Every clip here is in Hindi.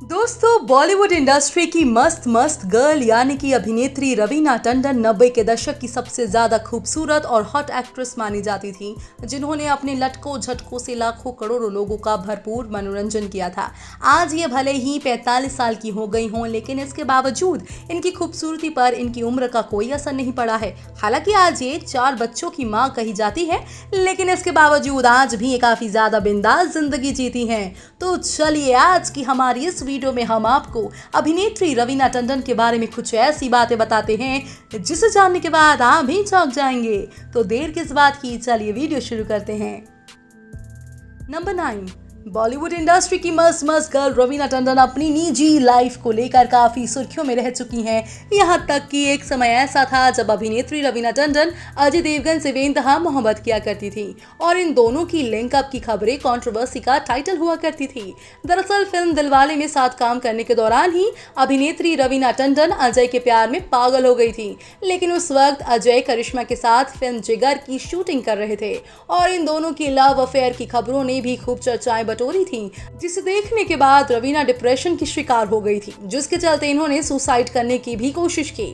दोस्तों, बॉलीवुड इंडस्ट्री की मस्त मस्त गर्ल यानी कि अभिनेत्री रवीना टंडन 90 के दशक की सबसे ज्यादा खूबसूरत और हॉट एक्ट्रेस मानी जाती थी, जिन्होंने अपने लटकों झटकों से लाखों करोड़ों लोगों का भरपूर मनोरंजन किया था। आज ये भले ही 45 साल की हो गई हों, लेकिन इसके बावजूद इनकी खूबसूरती पर इनकी उम्र का कोई असर नहीं पड़ा है। हालांकि आज ये 4 बच्चों की माँ कही जाती है, लेकिन इसके बावजूद आज भी ये काफी ज्यादा बिंदास जिंदगी जीती हैं। तो चलिए, आज की हमारी इस वीडियो में हम आपको अभिनेत्री रवीना टंडन के बारे में कुछ ऐसी बातें बताते हैं जिसे जानने के बाद आप भी चौंक जाएंगे। तो देर किस बात की, चलिए वीडियो शुरू करते हैं। नंबर 9, बॉलीवुड इंडस्ट्री की मस्त मस्त गर्ल रवीना टंडन अपनी निजी लाइफ को लेकर काफी सुर्खियों में रह चुकी हैं। यहाँ तक कि एक समय ऐसा था जब अभिनेत्री रवीना टंडन अजय देवगन से बेइंतहा मोहब्बत किया करती थी और इन दोनों की लिंकअप की खबरें कंट्रोवर्सी का टाइटल हुआ करती थी। दरअसल फिल्म दिलवाले में साथ काम करने के दौरान ही अभिनेत्री रवीना टंडन अजय के प्यार में पागल हो गई थी, लेकिन उस वक्त अजय करिश्मा के साथ फिल्म जिगर की शूटिंग कर रहे थे और इन दोनों की लव अफेयर की खबरों ने भी खूब चर्चाएं बटोरी थी, जिसे देखने के बाद रवीना डिप्रेशन की शिकार हो गई थी, जिसके चलते इन्होंने सुसाइड करने की भी कोशिश की।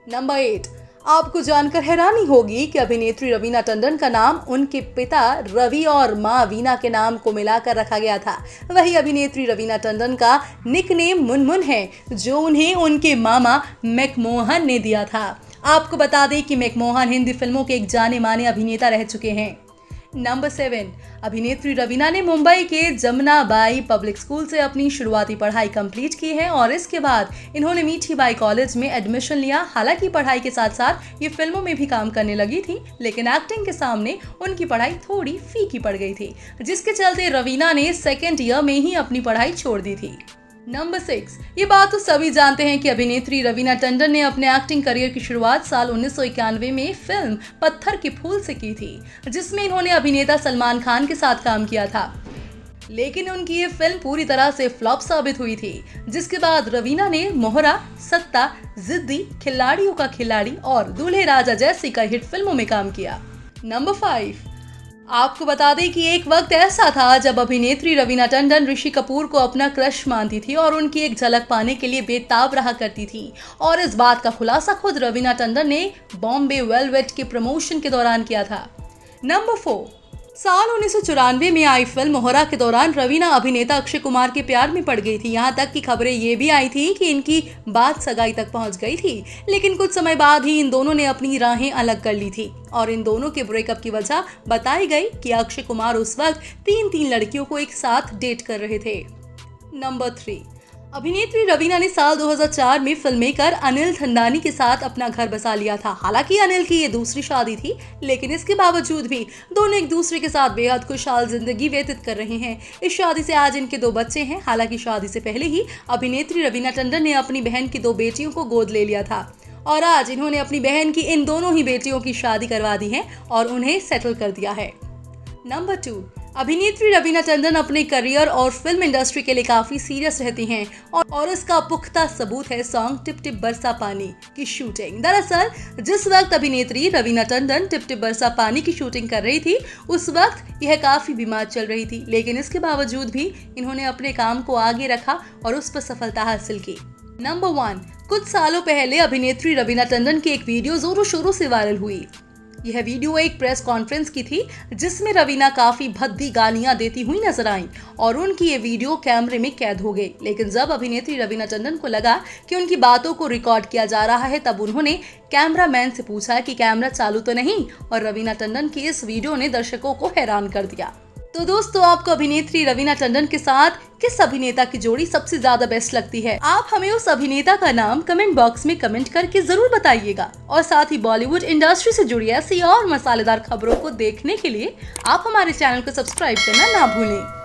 नंबर 8, आपको जानकर हैरानी होगी कि अभिनेत्री रवीना टंडन का नाम उनके पिता रवि और मां वीना के नाम को मिलाकर रखा गया था। वही अभिनेत्री रवीना टंडन का निकनेम मुनमुन है, जो उन्हें उनके मामा मैकमोहन ने दिया था। आपको बता दें कि मैकमोहन हिंदी फिल्मों के एक जाने माने अभिनेता रह चुके हैं। नंबर 7, अभिनेत्री रवीना ने मुंबई के जमनाबाई पब्लिक स्कूल से अपनी शुरुआती पढ़ाई कंप्लीट की है और इसके बाद इन्होंने मीठीबाई कॉलेज में एडमिशन लिया। हालांकि पढ़ाई के साथ साथ ये फिल्मों में भी काम करने लगी थी, लेकिन एक्टिंग के सामने उनकी पढ़ाई थोड़ी फीकी पड़ गई थी, जिसके चलते रवीना ने सेकेंड ईयर में ही अपनी पढ़ाई छोड़ दी थी। नंबर 6, ये बात तो सभी जानते हैं कि अभिनेत्री रवीना टंडन ने अपने एक्टिंग करियर की शुरुआत साल 1991 में फिल्म पत्थर के फूल से की थी, जिसमें इन्होंने अभिनेता सलमान खान के साथ काम किया था। लेकिन उनकी ये फिल्म पूरी तरह से फ्लॉप साबित हुई थी, जिसके बाद रवीना ने मोहरा, सत्ता, जिद्दी, खिलाड़ियों का खिलाड़ी और दूल्हे राजा जैसी कई हिट फिल्मों में काम किया। नंबर 5, आपको बता दें कि एक वक्त ऐसा था जब अभिनेत्री रवीना टंडन ऋषि कपूर को अपना क्रश मानती थी और उनकी एक झलक पाने के लिए बेताब रहा करती थी, और इस बात का खुलासा खुद रवीना टंडन ने बॉम्बे वेलवेट के प्रमोशन के दौरान किया था। नंबर 4, साल 1994 में आई फिल्म मोहरा के दौरान रवीना अभिनेता अक्षय कुमार के प्यार में पड़ गई थी। यहाँ तक कि खबरें ये भी आई थी कि इनकी बात सगाई तक पहुँच गई थी, लेकिन कुछ समय बाद ही इन दोनों ने अपनी राहें अलग कर ली थी और इन दोनों के ब्रेकअप की वजह बताई गई कि अक्षय कुमार उस वक्त 3 लड़कियों को एक साथ डेट कर रहे थे। नंबर 3, अभिनेत्री रवीना ने साल 2004 में फिल्ममेकर अनिल थंदानी के साथ अपना घर बसा लिया था। हालांकि अनिल की ये दूसरी शादी थी, लेकिन इसके बावजूद भी दोनों एक दूसरे के साथ बेहद खुशहाल जिंदगी व्यतीत कर रहे हैं। इस शादी से आज इनके 2 बच्चे हैं। हालांकि शादी से पहले ही अभिनेत्री रवीना टंडन ने अपनी बहन की 2 बेटियों को गोद ले लिया था और आज इन्होंने अपनी बहन की इन दोनों ही बेटियों की शादी करवा दी है और उन्हें सेटल कर दिया है। नंबर 2, अभिनेत्री रवीना टंडन अपने करियर और फिल्म इंडस्ट्री के लिए काफी सीरियस रहती हैं और इसका पुख्ता सबूत है सॉन्ग टिप टिप बरसा पानी की शूटिंग। दरअसल जिस वक्त अभिनेत्री रवीना टंडन टिप टिप बरसा पानी की शूटिंग कर रही थी, उस वक्त यह काफी बीमार चल रही थी, लेकिन इसके बावजूद भी इन्होंने अपने काम को आगे रखा और उस पर सफलता हासिल की। नंबर 1, कुछ सालों पहले अभिनेत्री रवीना टंडन की एक वीडियो जोरों शोरों से वायरल हुई। यह वीडियो एक प्रेस कॉन्फ्रेंस की थी, जिसमें रवीना काफी भद्दी गालियां देती हुई नजर आईं और उनकी ये वीडियो कैमरे में कैद हो गई। लेकिन जब अभिनेत्री रवीना टंडन को लगा कि उनकी बातों को रिकॉर्ड किया जा रहा है, तब उन्होंने कैमरामैन से पूछा कि कैमरा चालू तो नहीं, और रवीना टंडन की इस वीडियो ने दर्शकों को हैरान कर दिया। तो दोस्तों, आपको अभिनेत्री रवीना टंडन के साथ किस अभिनेता की जोड़ी सबसे ज्यादा बेस्ट लगती है? आप हमें उस अभिनेता का नाम कमेंट बॉक्स में कमेंट करके जरूर बताइएगा। और साथ ही बॉलीवुड इंडस्ट्री से जुड़ी ऐसी और मसालेदार खबरों को देखने के लिए आप हमारे चैनल को सब्सक्राइब करना ना भूलें।